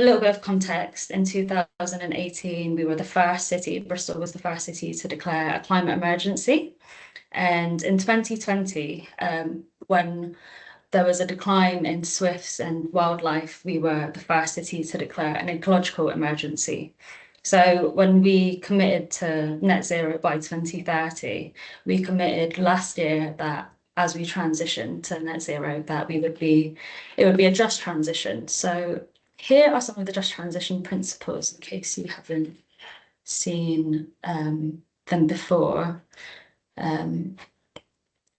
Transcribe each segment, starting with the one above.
little bit of context, in 2018, we were the first city, Bristol was the first city to declare a climate emergency. And in 2020, when there was a decline in swifts and wildlife, we were the first city to declare an ecological emergency. So when we committed to net zero by 2030, we committed last year that as we transition to net zero, that it would be a just transition. So here are some of the just transition principles in case you haven't seen them before.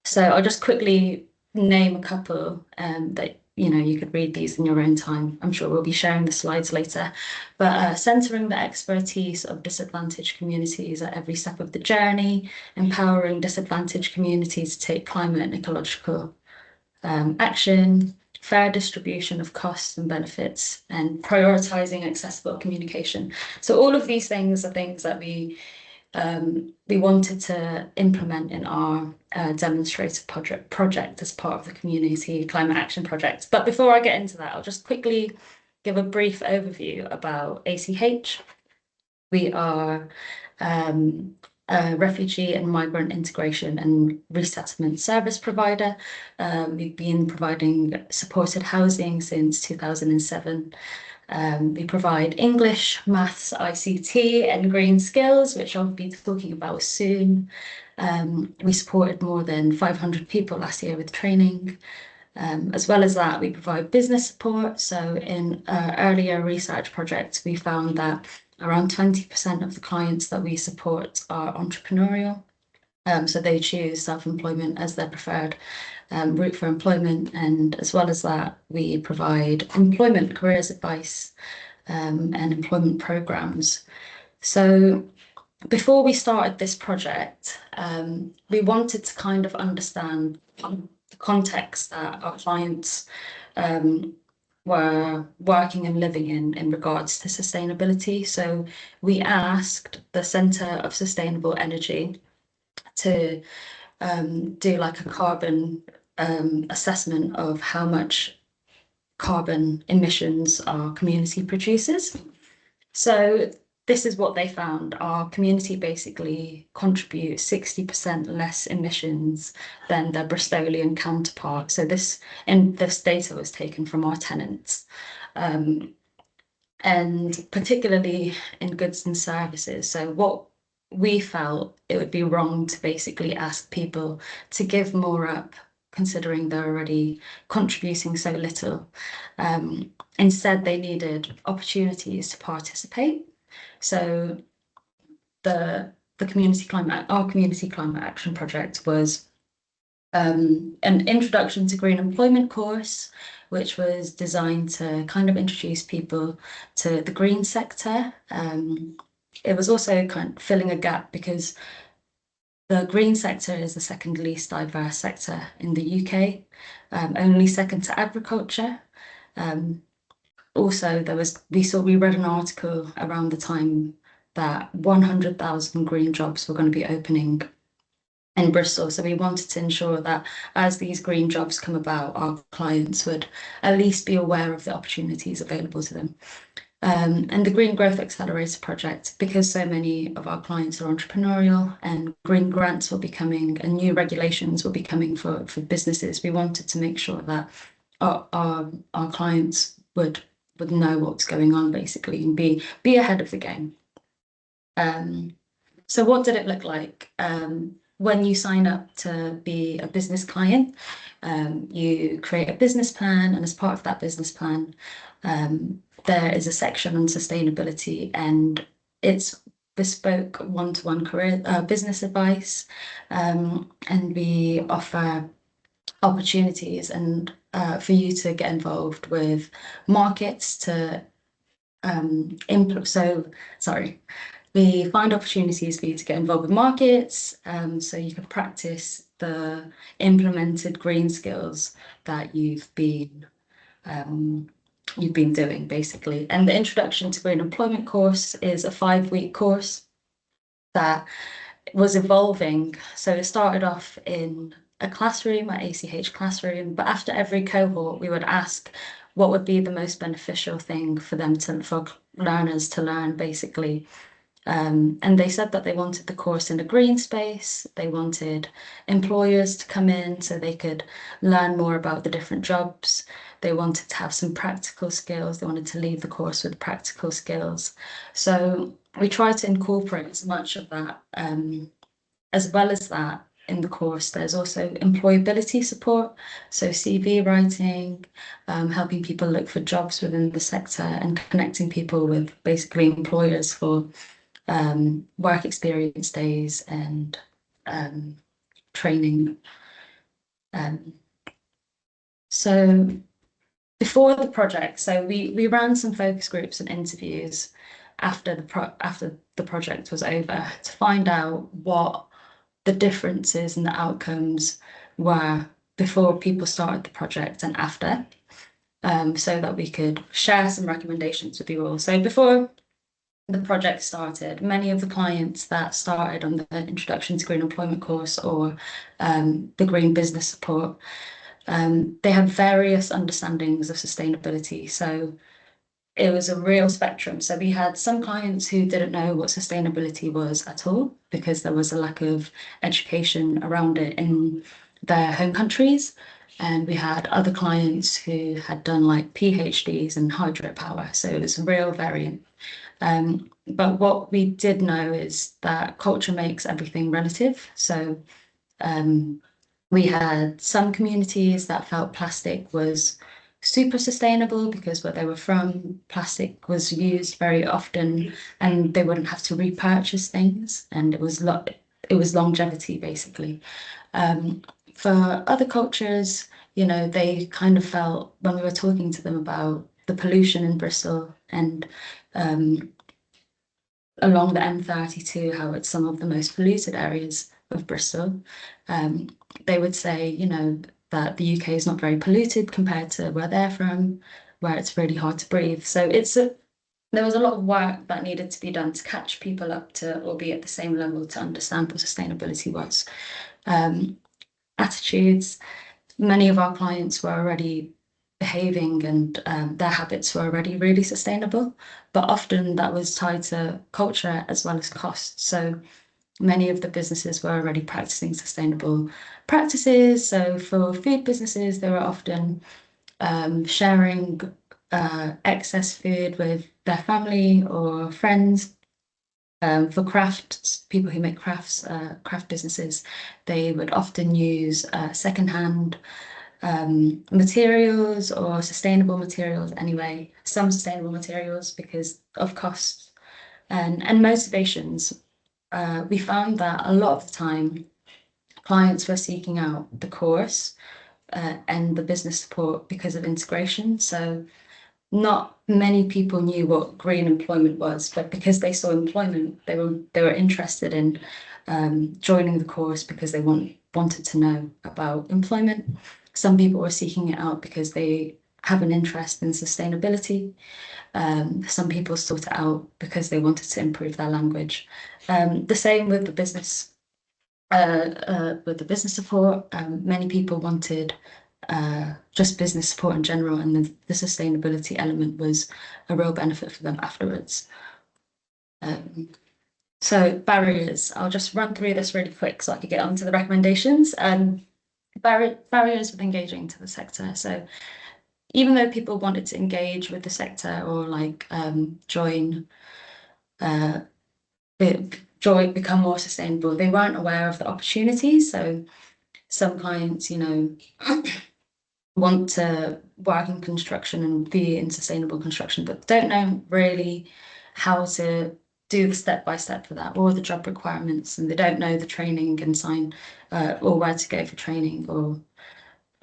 So I'll just quickly name a couple that you could read these in your own time. I'm sure we'll be sharing the slides later. But centering the expertise of disadvantaged communities at every step of the journey, empowering disadvantaged communities to take climate and ecological action, fair distribution of costs and benefits, and prioritizing accessible communication. So all of these things are things that we wanted to implement in our demonstrator project as part of the Community Climate Action Project. But before I get into that, I'll just quickly give a brief overview about ACH. We are a refugee and migrant integration and resettlement service provider. We've been providing supported housing since 2007. We provide English, maths, ICT, and green skills, which I'll be talking about soon. We supported more than 500 people last year with training. As well as that, we provide business support. So in earlier research projects, we found that around 20% of the clients that we support are entrepreneurial. So they choose self-employment as their preferred route for employment. And as well as that, we provide employment careers advice and employment programs. So before we started this project, we wanted to kind of understand the context that our clients were working and living in regards to sustainability. So we asked the Centre of Sustainable Energy to do like a carbon assessment of how much carbon emissions our community produces. So this is what they found. Our community basically contributes 60% less emissions than their Bristolian counterpart. So this data was taken from our tenants. And particularly in goods and services. So what we felt it would be wrong to basically ask people to give more up, considering they're already contributing so little. Instead, they needed opportunities to participate. So our Community Climate Action Project was an introduction to green employment course, which was designed to kind of introduce people to the green sector. It was also kind of filling a gap because the green sector is the second least diverse sector in the UK, only second to agriculture. Also, we read an article around the time that 100,000 green jobs were going to be opening in Bristol. So we wanted to ensure that as these green jobs come about, our clients would at least be aware of the opportunities available to them. And the Green Growth Accelerator project, because so many of our clients are entrepreneurial and green grants will be coming and new regulations will be coming for businesses, we wanted to make sure that our clients would know what's going on basically and be ahead of the game. So what did it look like? When you sign up to be a business client, you create a business plan, and as part of that business plan, there is a section on sustainability, and it's bespoke one-to-one career business advice, and we offer opportunities and for you to get involved with markets to we find opportunities for you to get involved with markets, so you can practice the implemented green skills that you've been doing basically. And the Introduction to Green Employment course is a 5-week course that was evolving. So it started off in a classroom, at ACH classroom, but after every cohort we would ask, what would be the most beneficial thing for learners to learn, basically. And they said that they wanted the course in a green space. They wanted employers to come in so they could learn more about the different jobs. They wanted to have some practical skills. They wanted to leave the course with practical skills. So we try to incorporate as much of that. As well as that, in the course, there's also employability support, so CV writing, helping people look for jobs within the sector and connecting people with basically employers for work experience days and training. So before the project, so we ran some focus groups and interviews after the project was over to find out what the differences and the outcomes were before people started the project and after, so that we could share some recommendations with you all. So before the project started, many of the clients that started on the Introduction to Green Employment course or the Green Business Support, they had various understandings of sustainability. So it was a real spectrum. So we had some clients who didn't know what sustainability was at all because there was a lack of education around it in their home countries. And we had other clients who had done like PhDs in hydropower. So it was a real variant. But what we did know is that culture makes everything relative. So we had some communities that felt plastic was super sustainable because where they were from, plastic was used very often and they wouldn't have to repurchase things, and it was longevity basically. For other cultures, they kind of felt when we were talking to them about the pollution in Bristol and along the M32, how it's some of the most polluted areas of Bristol. They would say, that the UK is not very polluted compared to where they're from, where it's really hard to breathe. So there was a lot of work that needed to be done to catch people up to or be at the same level to understand what sustainability was. Attitudes, many of our clients were already behaving and their habits were already really sustainable, but often that was tied to culture as well as cost. So many of the businesses were already practicing sustainable practices. So for food businesses, they were often sharing excess food with their family or friends. For crafts, people who make craft businesses, they would often use secondhand materials or sustainable materials anyway, some sustainable materials because of costs and motivations. We found that a lot of the time clients were seeking out the course and the business support because of integration. So not many people knew what green employment was, but because they saw employment, they were interested in joining the course because they wanted to know about employment. Some people were seeking it out because they have an interest in sustainability. Some people sought it out because they wanted to improve their language. The same with the business support. Many people wanted just business support in general, and the sustainability element was a real benefit for them afterwards. So barriers, I'll just run through this really quick so I could get onto the recommendations. Barriers with engaging to the sector. So even though people wanted to engage with the sector or like become more sustainable, they weren't aware of the opportunities. So some clients, want to work in construction and be in sustainable construction, but don't know really how to do the step-by-step for that or the job requirements, and they don't know the training and sign or where to go for training or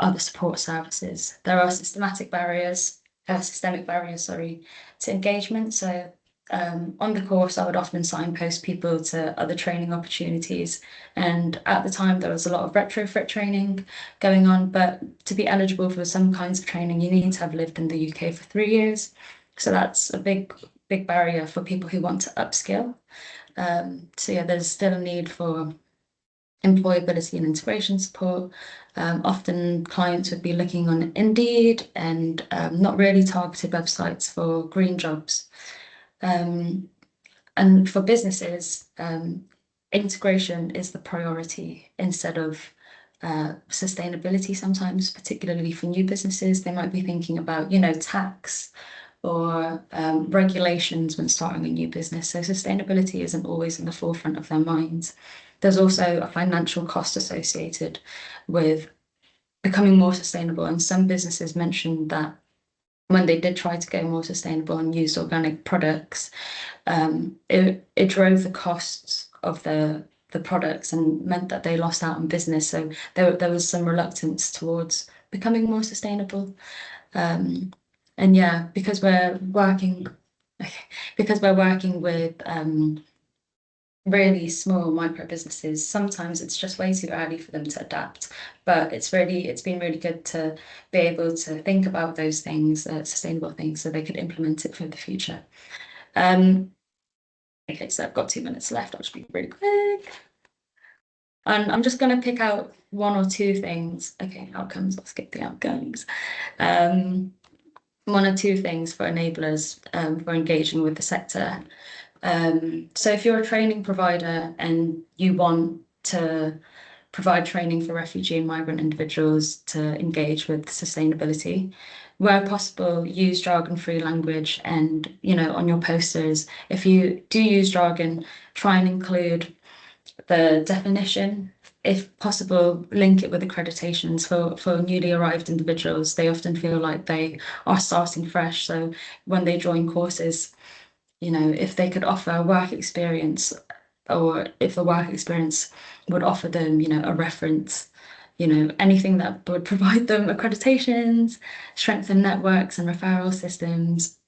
other support services. There are systemic barriers, to engagement. So on the course, I would often signpost people to other training opportunities. And at the time, there was a lot of retrofit training going on. But to be eligible for some kinds of training, you need to have lived in the UK for 3 years. So that's a big barrier for people who want to upskill. So yeah, there's still a need for employability and integration support. Often clients would be looking on Indeed and not really targeted websites for green jobs. And for businesses, integration is the priority instead of sustainability sometimes, particularly for new businesses. They might be thinking about, tax or regulations when starting a new business. So sustainability isn't always in the forefront of their minds. There's also a financial cost associated with becoming more sustainable. And some businesses mentioned that when they did try to go more sustainable and used organic products, it drove the costs of the products and meant that they lost out on business. So there was some reluctance towards becoming more sustainable. And yeah, because we're working with really small micro businesses, sometimes it's just way too early for them to adapt. But it's been really good to be able to think about those things, sustainable things, so they could implement it for the future. Okay, so I've got 2 minutes left. I'll just be really quick. And I'm just going to pick out one or two things. Okay, outcomes. I'll skip the outcomes. One or two things for enablers for engaging with the sector. So if you're a training provider and you want to provide training for refugee and migrant individuals to engage with sustainability, where possible, use jargon-free language, and on your posters, if you do use jargon, try and include the definition. If possible, link it with accreditations for newly arrived individuals. They often feel like they are starting fresh. So when they join courses, if they could offer a work experience, or if the work experience would offer them, a reference, anything that would provide them accreditations, strengthen networks and referral systems.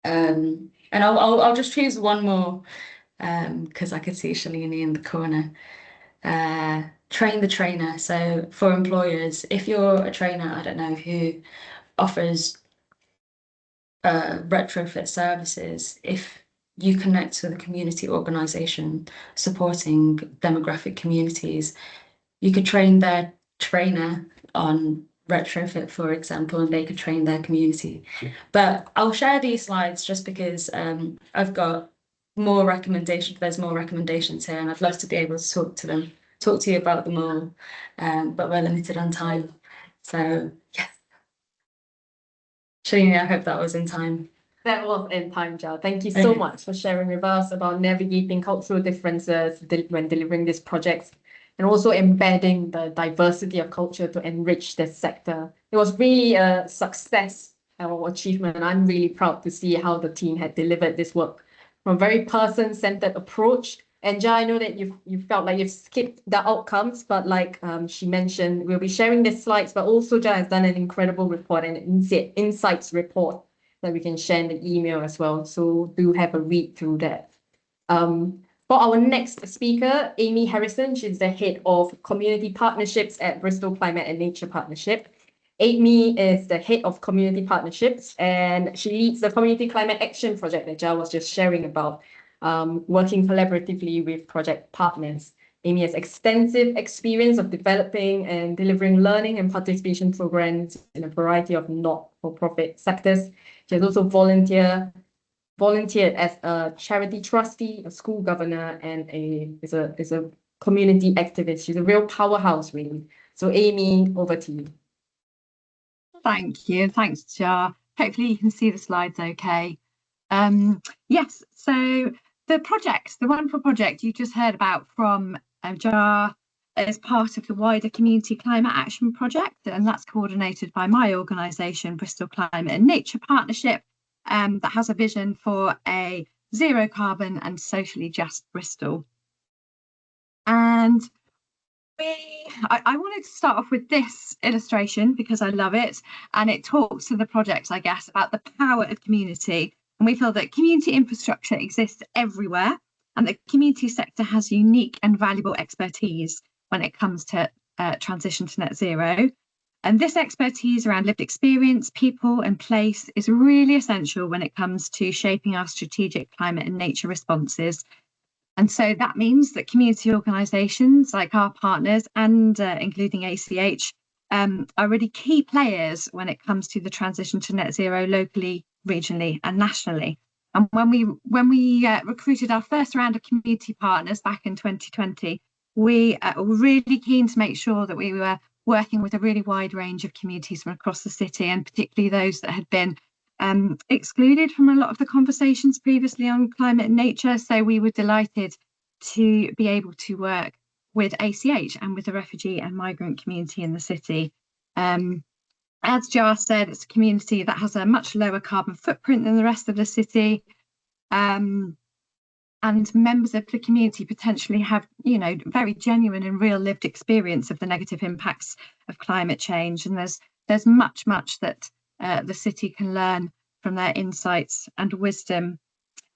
And I'll just choose one more because I could see Shalini in the corner. Train the trainer. So for employers, if you're a trainer, I don't know, who offers retrofit services, if you connect with a community organisation supporting demographic communities, you could train their trainer on retrofit, for example, and they could train their community. But I'll share these slides just because I've got more recommendations. There's more recommendations here, and I'd love to be able to talk to you about them all. But we're limited on time. So yes. Shalini, I hope that was in time. That was in time, Jal. Thank you so much for sharing with us about navigating cultural differences when delivering these projects, and also embedding the diversity of culture to enrich this sector. It was really a success or achievement, and I'm really proud to see how the team had delivered this work from a very person-centered approach. And Jal, I know that you felt like you've skipped the outcomes, but like she mentioned, we'll be sharing the slides, but also Jal has done an incredible report, an insights report that we can share in the email as well. So do have a read through that. For our next speaker, Amy Harrison, she's the head of community partnerships at Bristol Climate and Nature Partnership. Amy is the head of community partnerships, and she leads the community climate action project that Jal was just sharing about, working collaboratively with project partners. Amy has extensive experience of developing and delivering learning and participation programs in a variety of not-for-profit sectors. She has also volunteered as a charity trustee, a school governor, and is a community activist. She's a real powerhouse, really. So Amy, over to you. Thank you. Thanks, Jar. Hopefully you can see the slides okay. Yes, so the wonderful project you just heard about from Jar is part of the wider Community Climate Action Project, and that's coordinated by my organisation, Bristol Climate and Nature Partnership, that has a vision for a zero carbon and socially just Bristol. And I wanted to start off with this illustration because I love it, and it talks to the project, I guess, about the power of community. And we feel that community infrastructure exists everywhere, and the community sector has unique and valuable expertise when it comes to transition to net zero. And this expertise around lived experience, people and place is really essential when it comes to shaping our strategic climate and nature responses. And so that means that community organisations like our partners and including ACH are really key players when it comes to the transition to net zero locally, regionally and nationally. And when we recruited our first round of community partners back in 2020, we were really keen to make sure that we were working with a really wide range of communities from across the city, and particularly those that had been excluded from a lot of the conversations previously on climate and nature. So we were delighted to be able to work with ACH and with the refugee and migrant community in the city. As Jar said, it's a community that has a much lower carbon footprint than the rest of the city. And members of the community potentially have, very genuine and real lived experience of the negative impacts of climate change. And there's much that the city can learn from their insights and wisdom,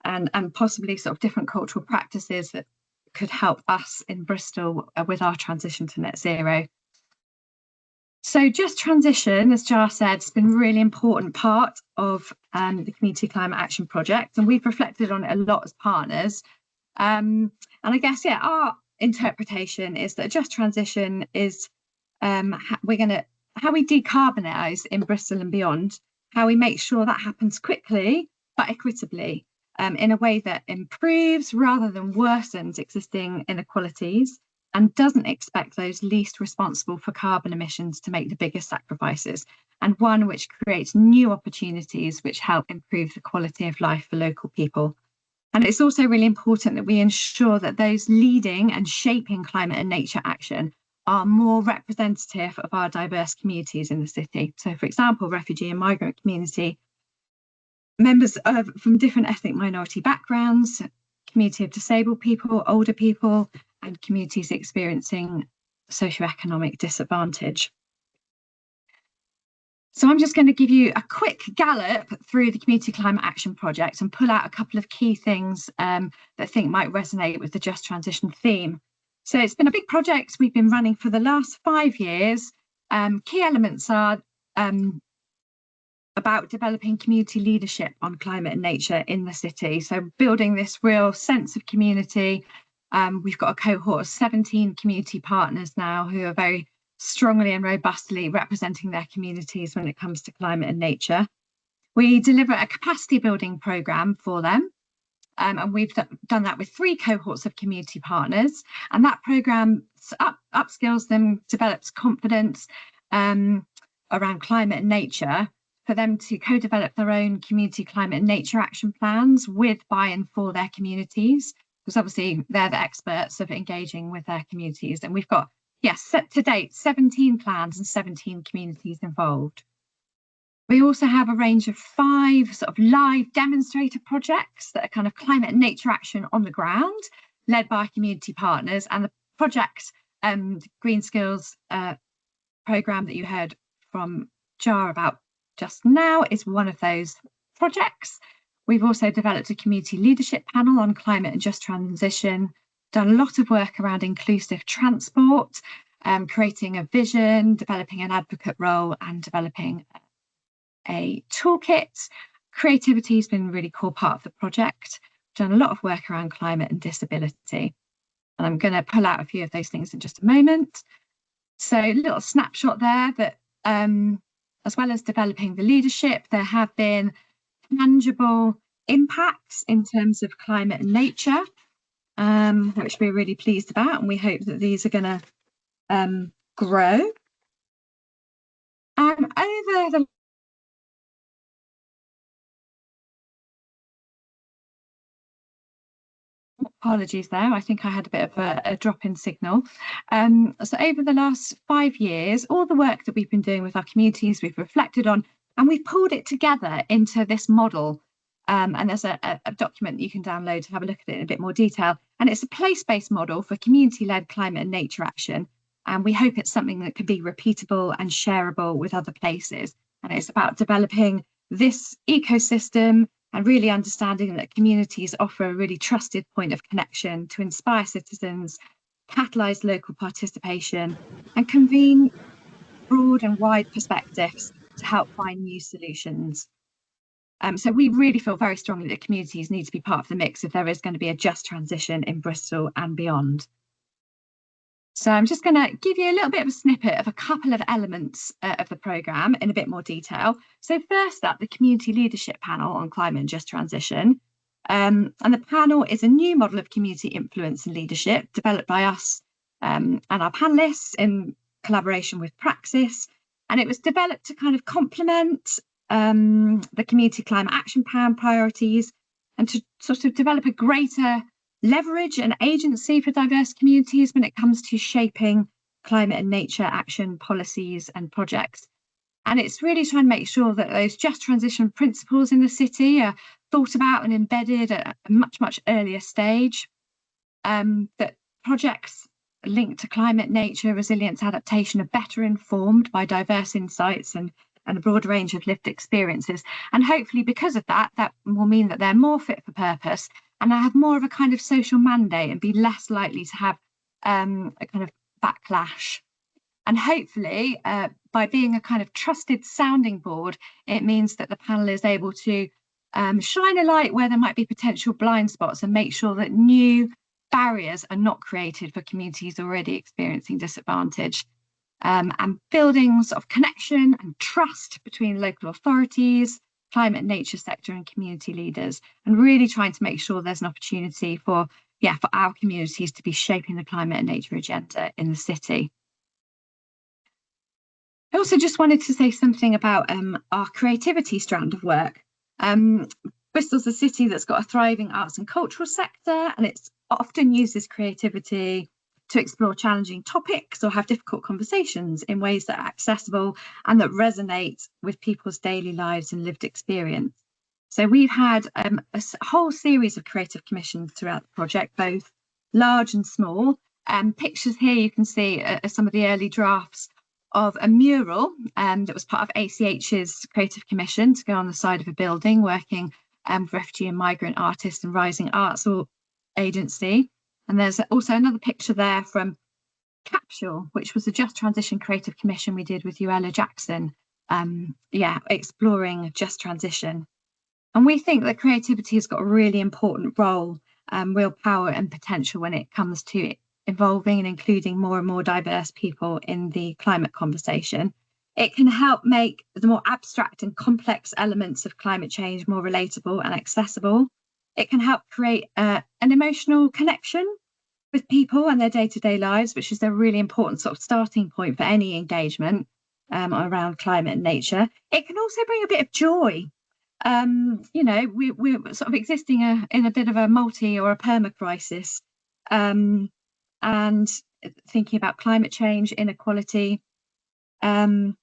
and possibly sort of different cultural practices that could help us in Bristol with our transition to net zero. So Just Transition, as Jar said, has been a really important part of the Community Climate Action Project, and we've reflected on it a lot as partners. And I guess, our interpretation is that Just Transition is how we decarbonise in Bristol and beyond, how we make sure that happens quickly but equitably, in a way that improves rather than worsens existing inequalities, and doesn't expect those least responsible for carbon emissions to make the biggest sacrifices, and one which creates new opportunities which help improve the quality of life for local people. And it's also really important that we ensure that those leading and shaping climate and nature action are more representative of our diverse communities in the city. So, for example, refugee and migrant community, members from different ethnic minority backgrounds, community of disabled people, older people, and communities experiencing socioeconomic disadvantage. So I'm just going to give you a quick gallop through the Community Climate Action Project and pull out a couple of key things that I think might resonate with the Just Transition theme. So it's been a big project we've been running for the last 5 years. Key elements are about developing community leadership on climate and nature in the city. So building this real sense of community. We've got a cohort of 17 community partners now who are very strongly and robustly representing their communities when it comes to climate and nature. We deliver a capacity building programme for them, and we've done that with 3 cohorts of community partners, and that programme upskills them, develops confidence around climate and nature for them to co-develop their own community climate and nature action plans with buy-in for their communities, because obviously they're the experts of engaging with their communities. And we've got, set to date, 17 plans and 17 communities involved. We also have a range of 5 sort of live demonstrator projects that are kind of climate and nature action on the ground, led by community partners. And the project Green Skills programme that you heard from Jar about just now is one of those projects. We've also developed a community leadership panel on climate and just transition, done a lot of work around inclusive transport, creating a vision, developing an advocate role, and developing a toolkit. Creativity has been a really core part of the project. We've done a lot of work around climate and disability. And I'm going to pull out a few of those things in just a moment. So a little snapshot there that as well as developing the leadership, there have been tangible impacts in terms of climate and nature, which we're really pleased about, and we hope that these are going to grow. Over the apologies there, I think I had a bit of a drop in signal. So over the last 5 years, all the work that we've been doing with our communities, we've reflected on, and we've pulled it together into this model. And there's a document that you can download to have a look at it in a bit more detail. And it's a place-based model for community-led climate and nature action. And we hope it's something that can be repeatable and shareable with other places. And it's about developing this ecosystem and really understanding that communities offer a really trusted point of connection to inspire citizens, catalyse local participation, and convene broad and wide perspectives to help find new solutions. So we really feel very strongly that communities need to be part of the mix if there is going to be a just transition in Bristol and beyond. So I'm just going to give you a little bit of a snippet of a couple of elements of the programme in a bit more detail. So first up, the Community Leadership Panel on Climate and Just Transition. And the panel is a new model of community influence and leadership developed by us and our panellists in collaboration with Praxis. And it was developed to kind of complement the Community Climate Action Plan priorities and to sort of develop a greater leverage and agency for diverse communities when it comes to shaping climate and nature action policies and projects. And it's really trying to make sure that those just transition principles in the city are thought about and embedded at a much, much earlier stage. That projects linked to climate, nature, resilience, adaptation are better informed by diverse insights and a broad range of lived experiences. And hopefully because of that, that will mean that they're more fit for purpose and have more of a kind of social mandate and be less likely to have a kind of backlash. And hopefully, by being a kind of trusted sounding board, it means that the panel is able to shine a light where there might be potential blind spots and make sure that new barriers are not created for communities already experiencing disadvantage. And building sort of connection and trust between local authorities, climate and nature sector and community leaders, and really trying to make sure there's an opportunity for our communities to be shaping the climate and nature agenda in the city. I also just wanted to say something about our creativity strand of work. Bristol's a city that's got a thriving arts and cultural sector, and it's often uses creativity to explore challenging topics or have difficult conversations in ways that are accessible and that resonate with people's daily lives and lived experience. So we've had a whole series of creative commissions throughout the project, both large and small. Pictures here you can see some of the early drafts of a mural that was part of ACH's creative commission to go on the side of a building, working with refugee and migrant artists and rising arts agency. And there's also another picture there from Capsule, which was a Just Transition creative commission we did with Uella Jackson, exploring just transition. And we think that creativity has got a really important role, real power and potential when it comes to involving and including more and more diverse people in the climate conversation. It can help make the more abstract and complex elements of climate change more relatable and accessible. It can help create an emotional connection with people and their day-to-day lives, which is a really important sort of starting point for any engagement around climate and nature. It can also bring a bit of joy. We're sort of existing in a bit of a multi or a perma crisis, and thinking about climate change, inequality, and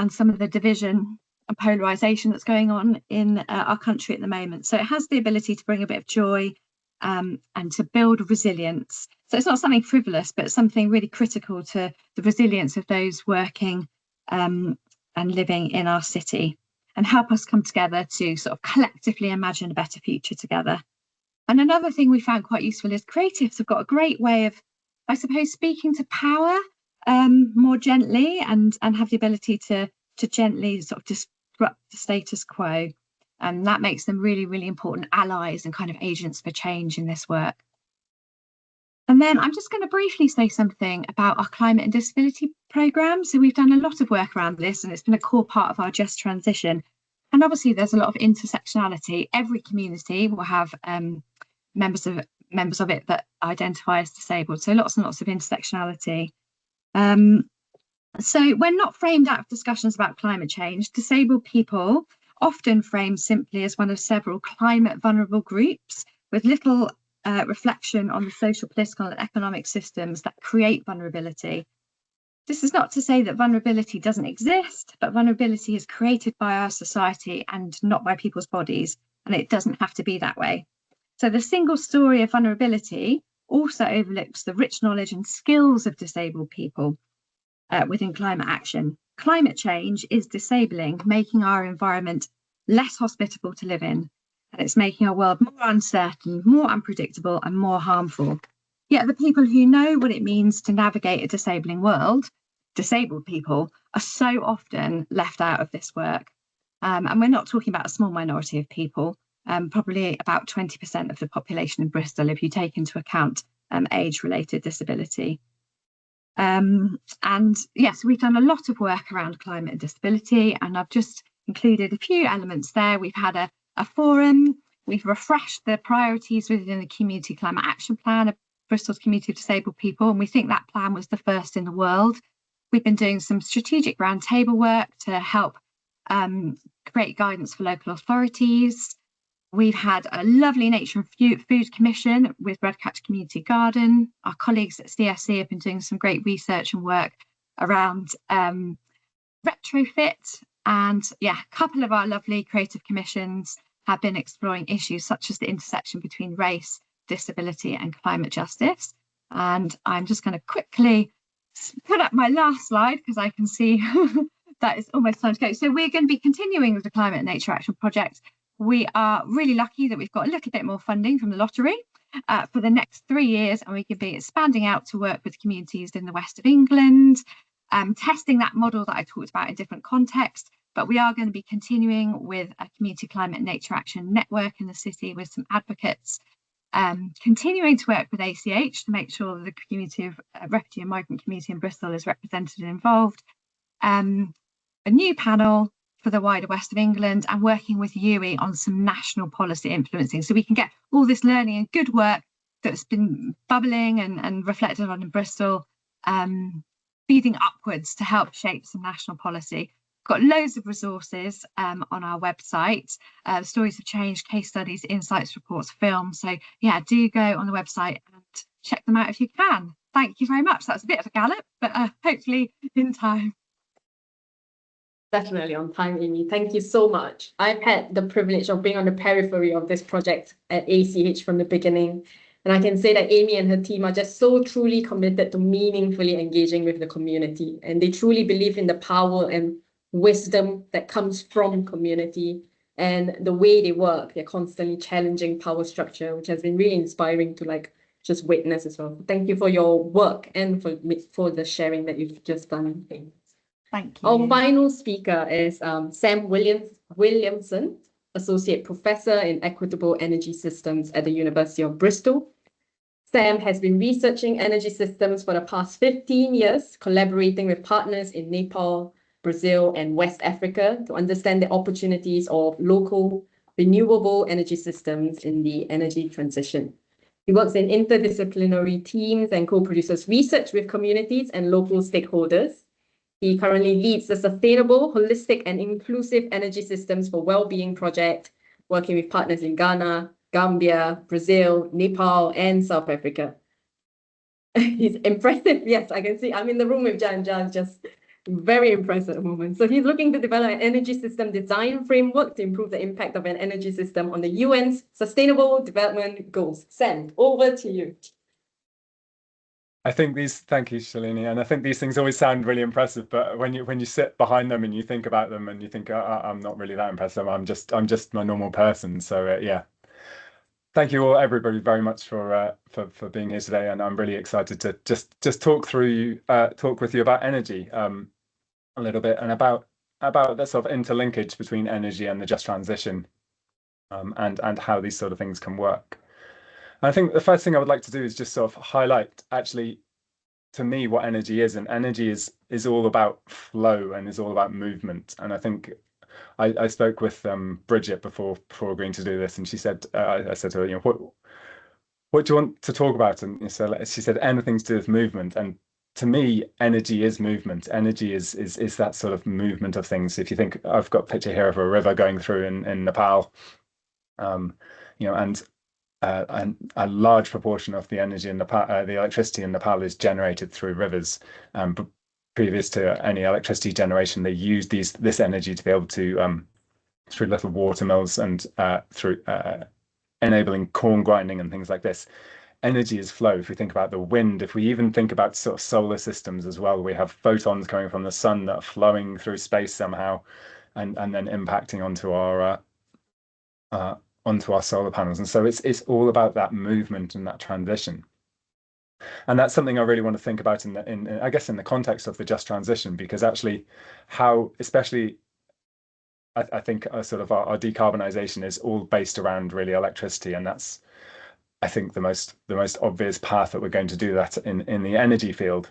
some of the division and polarisation that's going on in our country at the moment. So it has the ability to bring a bit of joy and to build resilience. So it's not something frivolous, but something really critical to the resilience of those working and living in our city, and help us come together to sort of collectively imagine a better future together. And another thing we found quite useful is creatives have got a great way of, I suppose, speaking to power more gently and have the ability to gently sort of disrupt the status quo. And that makes them really, really important allies and kind of agents for change in this work. And then I'm just going to briefly say something about our climate and disability programme. So we've done a lot of work around this, and it's been a core part of our just transition. And obviously there's a lot of intersectionality. Every community will have members of it that identify as disabled. So lots and lots of intersectionality. So when not framed out of discussions about climate change, disabled people often framed simply as one of several climate vulnerable groups with little reflection on the social, political and economic systems that create vulnerability. This is not to say that vulnerability doesn't exist, but vulnerability is created by our society and not by people's bodies, and it doesn't have to be that way. So the single story of vulnerability also overlooks the rich knowledge and skills of disabled people within climate action. Climate change is disabling, making our environment less hospitable to live in, and it's making our world more uncertain, more unpredictable and more harmful. Yet the people who know what it means to navigate a disabling world, disabled people, are so often left out of this work. And we're not talking about a small minority of people, probably about 20% of the population in Bristol, if you take into account age-related disability. And yes, we've done a lot of work around climate and disability, and I've just included a few elements there. We've had a forum, we've refreshed the priorities within the Community Climate Action Plan of Bristol's Community of Disabled People, and we think that plan was the first in the world. We've been doing some strategic roundtable work to help create guidance for local authorities. We've had a lovely Nature and Food Commission with Redcatch Community Garden. Our colleagues at CSC have been doing some great research and work around retrofit. And yeah, a couple of our lovely creative commissions have been exploring issues such as the intersection between race, disability and climate justice. And I'm just going to quickly put up my last slide because I can see that it's almost time to go. So we're going to be continuing with the Climate and Nature Action Project. We are really lucky that we've got a little bit more funding from the lottery for the next 3 years, and we could be expanding out to work with communities in the west of England, testing that model that I talked about in different contexts. But we are going to be continuing with a community climate and nature action network in the city with some advocates, continuing to work with ACH to make sure that the community of refugee and migrant community in Bristol is represented and involved. A new panel for the wider west of England, and working with UWE on some national policy influencing, so we can get all this learning and good work that's been bubbling and reflected on in Bristol, feeding upwards to help shape some national policy. Got loads of resources on our website, stories of change, case studies, insights, reports, films. So yeah, do go on the website and check them out if you can. Thank you very much. That's a bit of a gallop, but hopefully in time. Definitely on time, Amy. Thank you so much. I've had the privilege of being on the periphery of this project at ACH from the beginning. And I can say that Amy and her team are just so truly committed to meaningfully engaging with the community. And they truly believe in the power and wisdom that comes from community. And the way they work, they're constantly challenging power structure, which has been really inspiring to just witness as well. Thank you for your work and for the sharing that you've just done. Thank you. Our final speaker is Sam Williamson, Associate Professor in Equitable Energy Systems at the University of Bristol. Sam has been researching energy systems for the past 15 years, collaborating with partners in Nepal, Brazil, and West Africa to understand the opportunities of local renewable energy systems in the energy transition. He works in interdisciplinary teams and co-produces research with communities and local stakeholders. He currently leads the Sustainable, Holistic and Inclusive Energy Systems for Wellbeing project, working with partners in Ghana, Gambia, Brazil, Nepal, and South Africa. He's impressive. Yes, I can see. I'm in the room with Jan. Jan's just very impressed at the moment. So he's looking to develop an energy system design framework to improve the impact of an energy system on the UN's Sustainable Development Goals. Sam, over to you. Thank you, Shalini, and I think these things always sound really impressive, but when you sit behind them and you think about them and you think, I'm not really that impressive, I'm just my normal person. So yeah, thank you all, everybody, very much for being here today, and I'm really excited to just talk with you about energy a little bit, and about the sort of interlinkage between energy and the just transition, and how these sort of things can work. I think the first thing I would like to do is just sort of highlight, actually, to me, what energy is. And energy is all about flow and is all about movement. And I think I spoke with Bridget before agreeing to do this, and she said, I said to her, what do you want to talk about? And so she said, anything to do with movement. And to me, energy is movement. Energy is that sort of movement of things. If you think, I've got a picture here of a river going through in Nepal, and a large proportion of the energy in Nepal, the electricity in Nepal, is generated through rivers. But previous to any electricity generation, they used this energy to be able to, through little water mills and through enabling corn grinding and things like this. Energy is flow. If we think about the wind, if we even think about sort of solar systems as well, we have photons coming from the sun that are flowing through space somehow, and then impacting onto our solar panels. And so it's all about that movement and that transition. And that's something I really want to think about in I guess in the context of the just transition, because actually how, especially I think sort of our decarbonisation is all based around really electricity, and that's, I think, the most obvious path that we're going to do that in the energy field.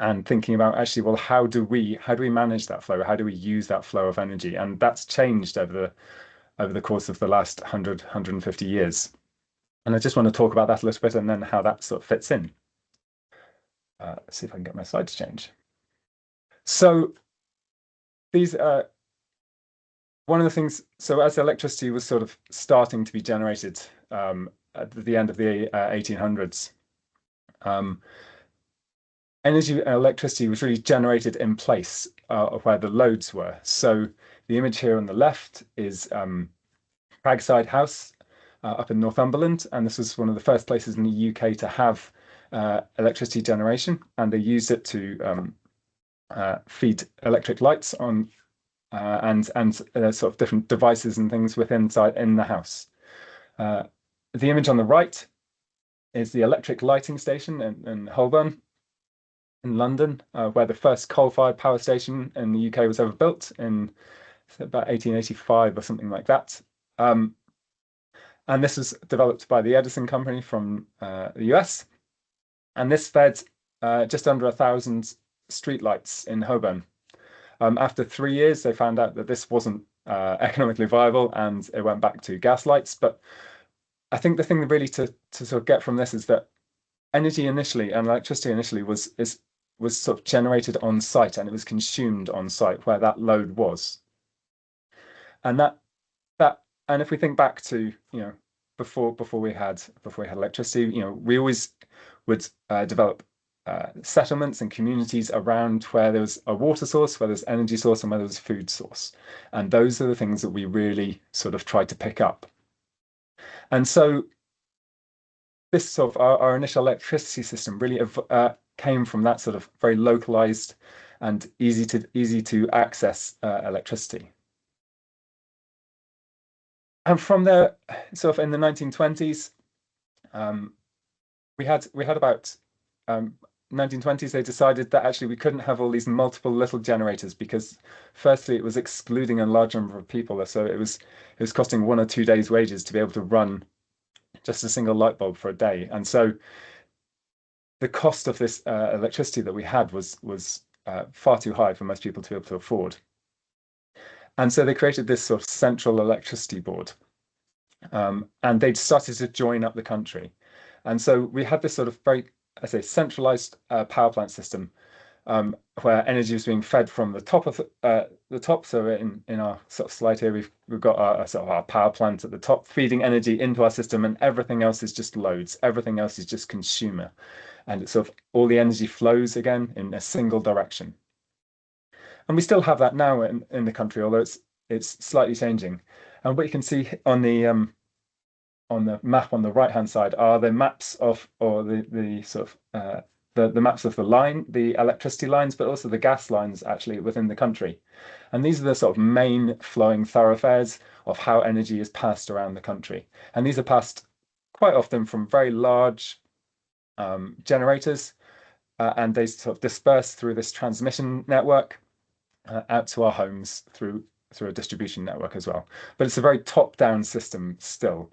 And thinking about actually, well, how do we manage that flow? How do we use that flow of energy? And that's changed over the course of the last 150 years. And I just want to talk about that a little bit, and then how that sort of fits in. Let's see if I can get my slide to change. So these are one of the things. So as electricity was sort of starting to be generated at the end of the 1800s, energy and electricity was really generated in place of where the loads were. So the image here on the left is Cragside House up in Northumberland, and this was one of the first places in the UK to have electricity generation, and they used it to feed electric lights on and sort of different devices and things inside in the house. The image on the right is the electric lighting station in Holborn in London, where the first coal-fired power station in the UK was ever built in about 1885 or something like that. And this was developed by the Edison Company from the US. And this fed just under 1,000 streetlights in Holborn. After 3 years, they found out that this wasn't economically viable, and it went back to gas lights. But I think the thing really to sort of get from this is that energy initially and electricity initially was sort of generated on site, and it was consumed on site where that load was. And and if we think back to, before we had electricity, we always would develop settlements and communities around where there was a water source, where there's energy source, and where there was a food source. And those are the things that we really sort of tried to pick up. And so this sort of our initial electricity system really came from that sort of very localized and easy to access electricity. And from there, sort of in the 1920s, we had about 1920s, they decided that actually we couldn't have all these multiple little generators, because firstly, it was excluding a large number of people. So it was costing 1 or 2 days' wages to be able to run just a single light bulb for a day. And so the cost of this electricity that we had was far too high for most people to be able to afford. And so they created this sort of central electricity board, and they'd started to join up the country. And so we had this sort of very, I say, centralized power plant system, where energy was being fed from the top of the top. So in our sort of slide here, we've got our power plant at the top, feeding energy into our system, and everything else is just loads. Everything else is just consumer, and it's sort of all the energy flows again in a single direction. And we still have that now in the country, although it's slightly changing. And what you can see on the map on the right-hand side are the maps of, or the sort of the maps of the electricity lines, but also the gas lines actually within the country. And these are the sort of main flowing thoroughfares of how energy is passed around the country. And these are passed quite often from very large generators, and they sort of disperse through this transmission network out to our homes through a distribution network as well. But it's a very top-down system still.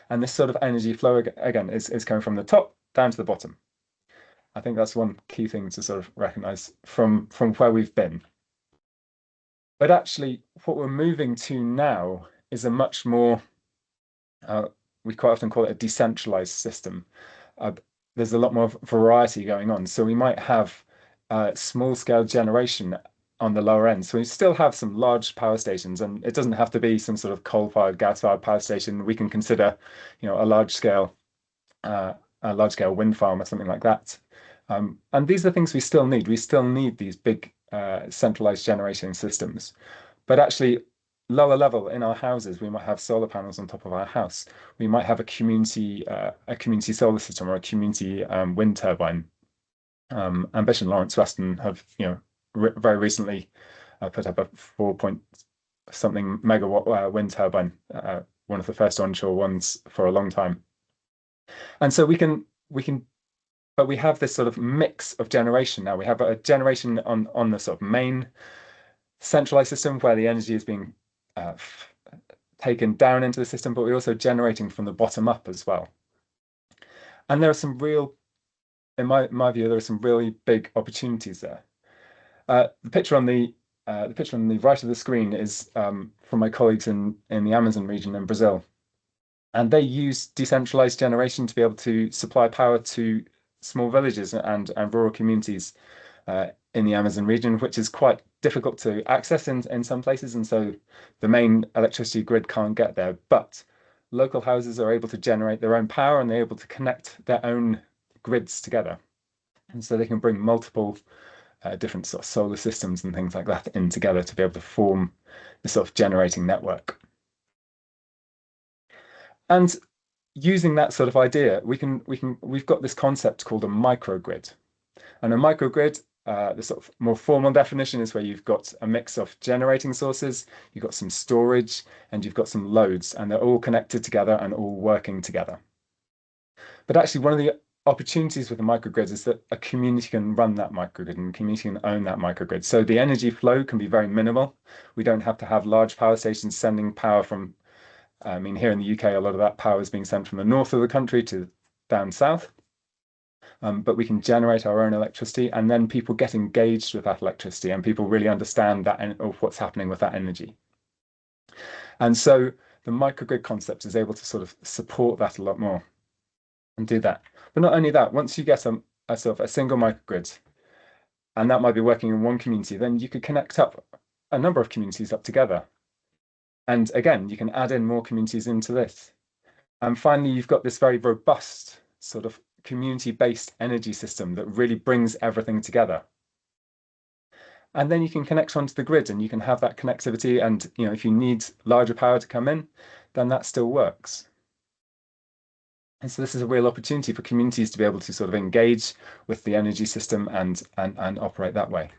And this sort of energy flow again is coming from the top down to the bottom. I think that's one key thing to sort of recognize from where we've been. But actually, what we're moving to now is a much more, we quite often call it a decentralized system. There's a lot more variety going on. So we might have small-scale generation on the lower end. So we still have some large power stations, and it doesn't have to be some sort of coal-fired, gas-fired power station. We can consider, a large-scale wind farm or something like that. And these are things we still need. We still need these big centralized generation systems. But actually, lower level in our houses, we might have solar panels on top of our house. We might have a community solar system or a community wind turbine. Ambition Lawrence Weston have, very recently put up a 4-point-something megawatt wind turbine, one of the first onshore ones for a long time. And so but we have this sort of mix of generation now. We have a generation on the sort of main centralized system where the energy is being taken down into the system, but we're also generating from the bottom up as well. And there are some real, in my view, there are some really big opportunities there. The picture on the right of the screen is from my colleagues in the Amazon region in Brazil. And they use decentralized generation to be able to supply power to small villages and rural communities in the Amazon region, which is quite difficult to access in some places. And so the main electricity grid can't get there. But local houses are able to generate their own power and they're able to connect their own grids together. And so they can bring multiple different sort of solar systems and things like that in together to be able to form the sort of generating network. And using that sort of idea, we've got this concept called a microgrid. And a microgrid, the sort of more formal definition is where you've got a mix of generating sources, you've got some storage, and you've got some loads, and they're all connected together and all working together. But actually, one of the opportunities with a microgrid is that a community can run that microgrid and a community can own that microgrid. So the energy flow can be very minimal. We don't have to have large power stations sending power from, I mean, here in the UK, a lot of that power is being sent from the north of the country to down south. But we can generate our own electricity, and then people get engaged with that electricity and people really understand that and of what's happening with that energy. And so the microgrid concept is able to sort of support that a lot more and do that. But not only that, once you get a sort of a single microgrid, and that might be working in one community, then you could connect up a number of communities up together. And again, you can add in more communities into this. And finally, you've got this very robust sort of community-based energy system that really brings everything together. And then you can connect onto the grid and you can have that connectivity. And if you need larger power to come in, then that still works. And so this is a real opportunity for communities to be able to sort of engage with the energy system and operate that way.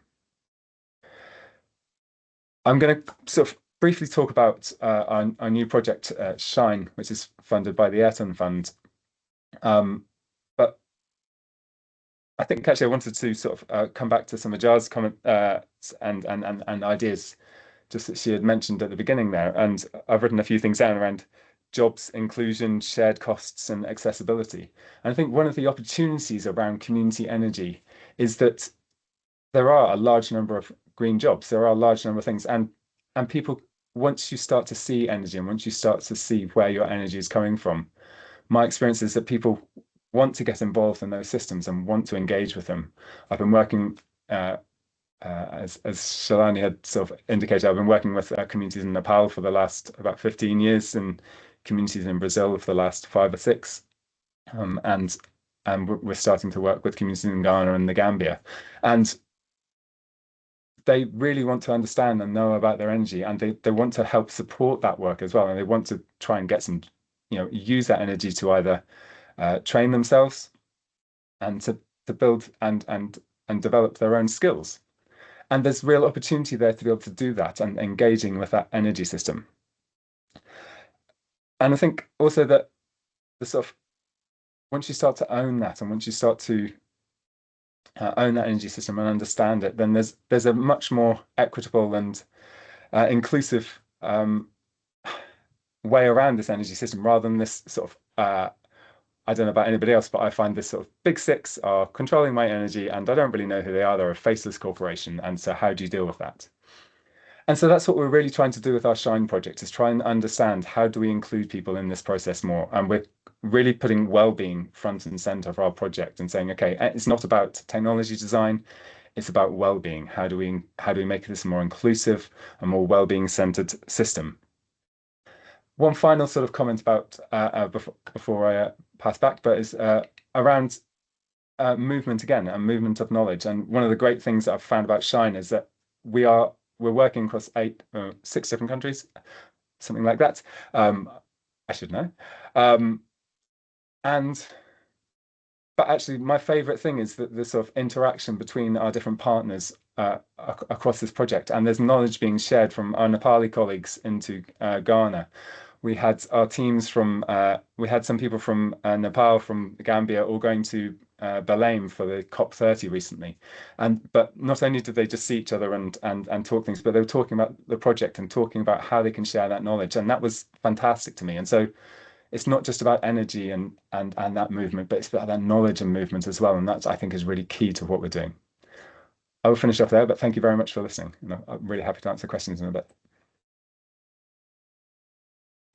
I'm going to sort of briefly talk about our new project, Shine, which is funded by the Ayrton Fund. But I think actually I wanted to sort of come back to some of Jar's comments and ideas, just that she had mentioned at the beginning there. And I've written a few things down around jobs, inclusion, shared costs, and accessibility. And I think one of the opportunities around community energy is that there are a large number of green jobs. There are a large number of things, and people, once you start to see energy and once you start to see where your energy is coming from, my experience is that people want to get involved in those systems and want to engage with them. I've been working, as Shalani had sort of indicated, I've been working with communities in Nepal for the last about 15 years and communities in Brazil for the last 5 or 6. And we're starting to work with communities in Ghana and the Gambia. And they really want to understand and know about their energy, and they want to help support that work as well. And they want to try and get some, use that energy to either train themselves and to build and develop their own skills. And there's real opportunity there to be able to do that and engaging with that energy system. And I think also that the sort of, once you start to own that and once you start to own that energy system and understand it, then there's a much more equitable and inclusive way around this energy system, rather than this sort of I don't know about anybody else, but I find this sort of big six are controlling my energy and I don't really know who they are. They're a faceless corporation. And so how do you deal with that? And so that's what we're really trying to do with our Shine project, is try and understand how do we include people in this process more. And we're really putting well-being front and center for our project and saying, okay, it's not about technology design, it's about well-being. How do we make this a more inclusive, a more well-being centered system? One final sort of comment about before I pass back, but is around movement again, and movement of knowledge. And one of the great things that I've found about Shine is that we're working across 6 different countries, something like that. I should know. But actually, my favorite thing is that the sort of interaction between our different partners across this project, and there's knowledge being shared from our Nepali colleagues into Ghana. We had our teams from, we had some people from Nepal, from Gambia, all going to Belém for the COP30 recently, but not only did they just see each other and talk things, but they were talking about the project and talking about how they can share that knowledge, and that was fantastic to me. And so it's not just about energy and that movement, but it's about that knowledge and movement as well, and that's, I think, is really key to what we're doing. I will finish off there, but thank you very much for listening. And I'm really happy to answer questions in a bit.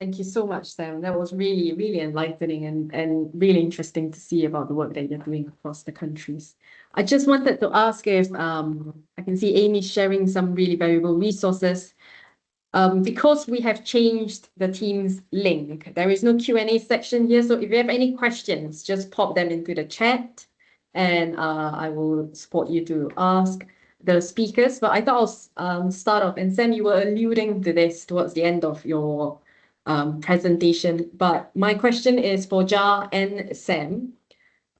Thank you so much, Sam. That was really, really enlightening and really interesting to see about the work that you're doing across the countries. I just wanted to ask if I can see Amy sharing some really valuable resources. Because we have changed the Teams link, there is no Q&A section here. So if you have any questions, just pop them into the chat and I will support you to ask the speakers. But I thought I'll start off, and Sam, you were alluding to this towards the end of your presentation. But my question is for Jar and Sam.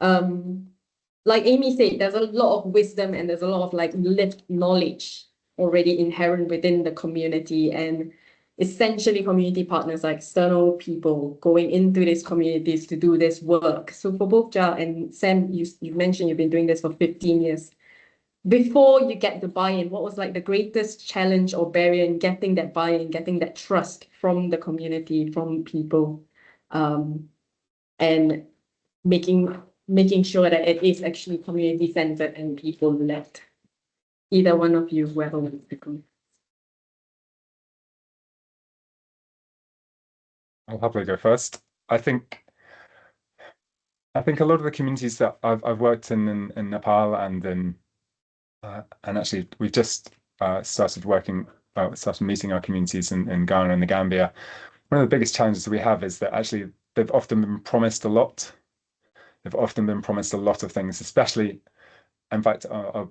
Like Amy said, there's a lot of wisdom and there's a lot of like lived knowledge already inherent within the community, and essentially community partners are external people going into these communities to do this work. So for both Jar and Sam, you mentioned you've been doing this for 15 years. Before you get the buy-in, what was like the greatest challenge or barrier in getting that buy-in, getting that trust from the community, from people, and making sure that it is actually community-centered and people-led? Either one of you, whoever wants to go. I'll happily go first. I think a lot of the communities that I've worked in Nepal and actually we've just started meeting our communities in Ghana and the Gambia. One of the biggest challenges that we have is that actually they've often been promised a lot. They've often been promised a lot of things, especially, in fact, our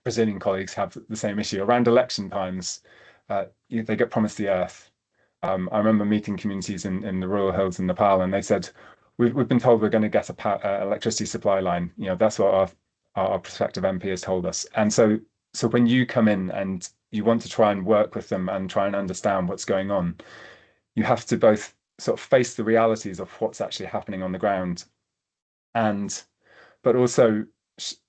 Brazilian colleagues have the same issue around election times. They get promised the earth. I remember meeting communities in the rural hills in Nepal, and they said, "We've been told we're going to get a electricity supply line. You know, that's what our prospective MP has told us." And so when you come in and you want to try and work with them and try and understand what's going on, you have to both sort of face the realities of what's actually happening on the ground, but also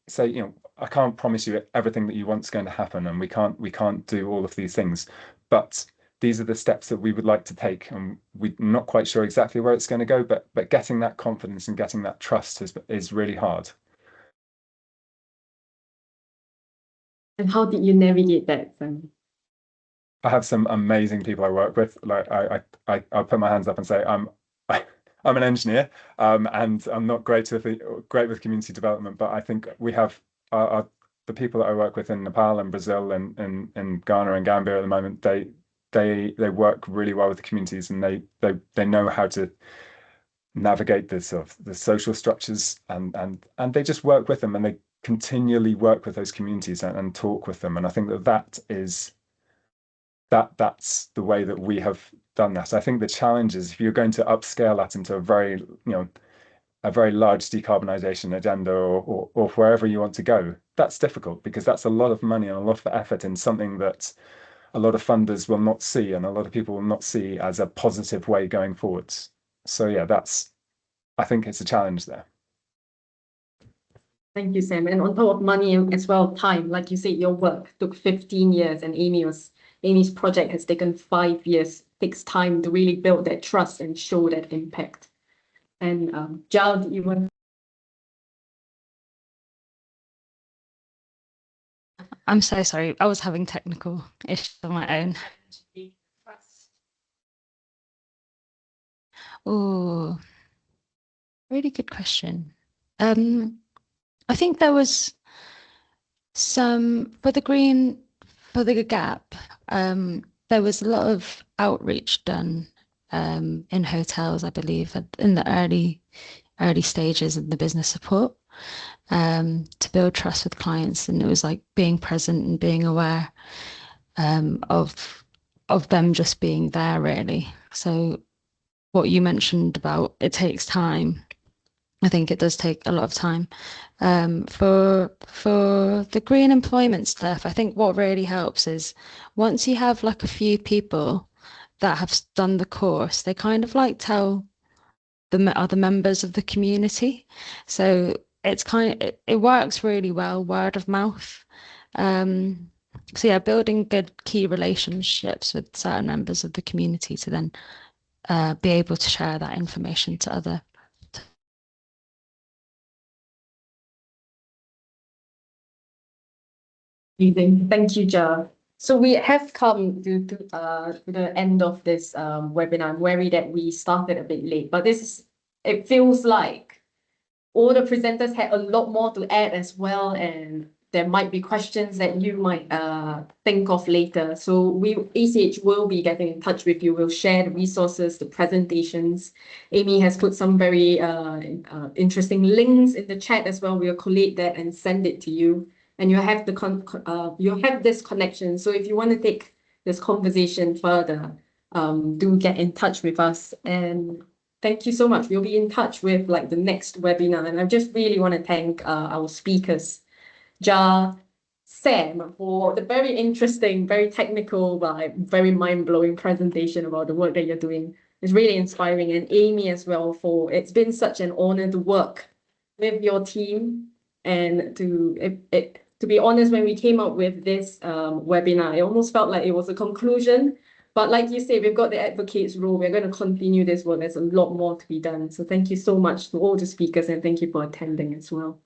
say, you know, I can't promise you everything that you want is going to happen, and we can't do all of these things, but these are the steps that we would like to take, and we're not quite sure exactly where it's going to go, but getting that confidence and getting that trust is really hard. And how did you navigate that, Sam? I have some amazing people I work with. Like I'll put my hands up and say I'm an engineer, and I'm not great with community development, but I think we have the people that I work with in Nepal and Brazil and Ghana and Gambia at the moment. They work really well with the communities, and they know how to navigate the social structures, and they just work with them, and they continually work with those communities and talk with them. And I think that's the way that we have done that. I think the challenge is if you're going to upscale that into a very large decarbonisation agenda or wherever you want to go, that's difficult, because that's a lot of money and a lot of effort in something that a lot of funders will not see and a lot of people will not see as a positive way going forwards. So yeah, I think it's a challenge there. Thank you, Sam. And on top of money as well, time, like you said, your work took 15 years and Amy's project has taken 5 years. It takes time to really build that trust and show that impact. And Jal, do you want? I'm so sorry. I was having technical issues on my own. Oh, really good question. I think there was some for the gap. There was a lot of outreach done in hotels, I believe, in the early stages of the business support, to build trust with clients, and it was like being present and being aware of them just being there, really. So what you mentioned about it takes time, I think it does take a lot of time. For the green employment stuff, I think what really helps is once you have like a few people that have done the course, they kind of like tell the other members of the community. So it's it works really well, word of mouth. So yeah, building good key relationships with certain members of the community to then be able to share that information to other. Thank you, Ja. So we have come to the end of this webinar. I'm worried that we started a bit late, but it feels like all the presenters had a lot more to add as well, and there might be questions that you might think of later. So ACH will be getting in touch with you. We'll share the resources, the presentations. Amy has put some very interesting links in the chat as well. We'll collate that and send it to you. And you have you have this connection. So if you want to take this conversation further, do get in touch with us. And thank you so much. We'll be in touch with like the next webinar. And I just really want to thank our speakers, Ja, Sam, for the very interesting, very technical, but very mind-blowing presentation about the work that you're doing. It's really inspiring. And Amy as well, for it's been such an honor to work with your team. And to be honest, when we came up with this webinar, it almost felt like it was a conclusion. But like you say, we've got the advocates role. We're going to continue this work. There's a lot more to be done. So thank you so much to all the speakers, and thank you for attending as well.